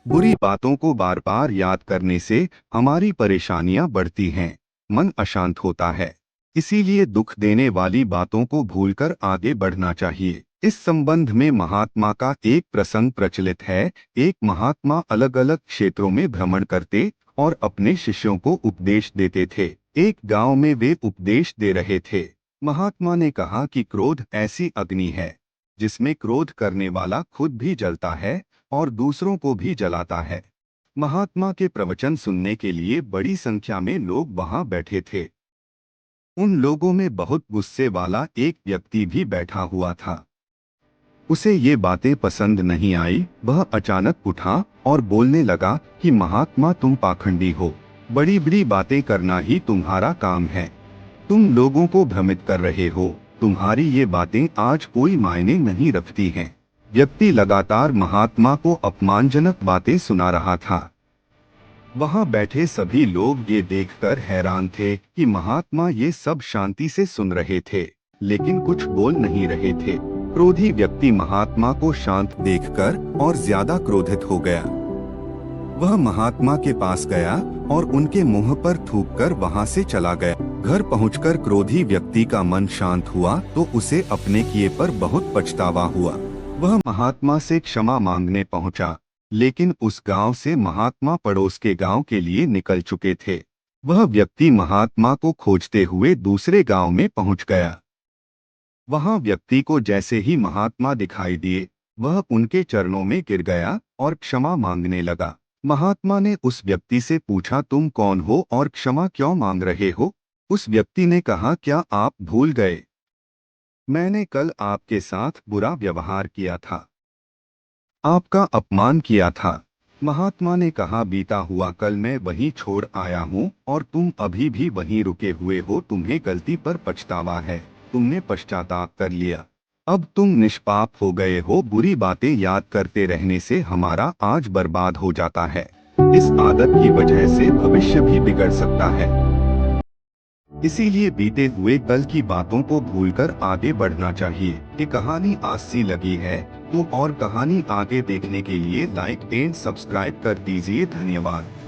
बुरी बातों को बार बार याद करने से हमारी परेशानियां बढ़ती हैं, मन अशांत होता है। इसीलिए दुख देने वाली बातों को भूलकर आगे बढ़ना चाहिए। इस संबंध में महात्मा का एक प्रसंग प्रचलित है। एक महात्मा अलग अलग क्षेत्रों में भ्रमण करते और अपने शिष्यों को उपदेश देते थे। एक गांव में वे उपदेश दे रहे थे। महात्मा ने कहा कि क्रोध ऐसी अग्नि है जिसमें क्रोध करने वाला खुद भी जलता है और दूसरों को भी जलाता है। महात्मा के प्रवचन सुनने के लिए बड़ी संख्या में लोग वहां बैठे थे। उन लोगों में बहुत गुस्से वाला एक व्यक्ति भी बैठा हुआ था। उसे ये बातें पसंद नहीं आई। वह अचानक उठा और बोलने लगा कि महात्मा, तुम पाखंडी हो। बड़ी बड़ी बातें करना ही तुम्हारा काम है। तुम लोगों को भ्रमित कर रहे हो। तुम्हारी ये बातें आज कोई मायने नहीं रखती हैं। व्यक्ति लगातार महात्मा को अपमानजनक बातें सुना रहा था। वहां बैठे सभी लोग ये देखकर हैरान थे कि महात्मा ये सब शांति से सुन रहे थे, लेकिन कुछ बोल नहीं रहे थे। क्रोधी व्यक्ति महात्मा को शांत देखकर और ज्यादा क्रोधित हो गया। वह महात्मा के पास गया और उनके मुंह पर थूककर वहां से चला गया। घर पहुंचकर क्रोधी व्यक्ति का मन शांत हुआ तो उसे अपने किए पर बहुत पछतावा हुआ। वह महात्मा से क्षमा मांगने पहुंचा, लेकिन उस गांव से महात्मा पड़ोस के गांव के लिए निकल चुके थे। वह व्यक्ति महात्मा को खोजते हुए दूसरे गांव में पहुंच गया। वहां व्यक्ति को जैसे ही महात्मा दिखाई दिए, वह उनके चरणों में गिर गया और क्षमा मांगने लगा। महात्मा ने उस व्यक्ति से पूछा, तुम कौन हो और क्षमा क्यों मांग रहे हो? उस व्यक्ति ने कहा, क्या आप भूल गए? मैंने कल आपके साथ बुरा व्यवहार किया था, आपका अपमान किया था। महात्मा ने कहा, बीता हुआ कल मैं वहीं छोड़ आया हूँ और तुम अभी भी वहीं रुके हुए हो। तुम्हें गलती पर पछतावा है, तुमने पश्चाताप कर लिया। अब तुम निष्पाप हो गए हो। बुरी बातें याद करते रहने से हमारा आज बर्बाद हो जाता है। इस आदत की वजह से भविष्य भी बिगड़ सकता है। इसीलिए बीते हुए कल की बातों को भूलकर आगे बढ़ना चाहिए। ये कहानी आज सी लगी है तो और कहानी आगे देखने के लिए लाइक एंड सब्सक्राइब कर दीजिए। धन्यवाद।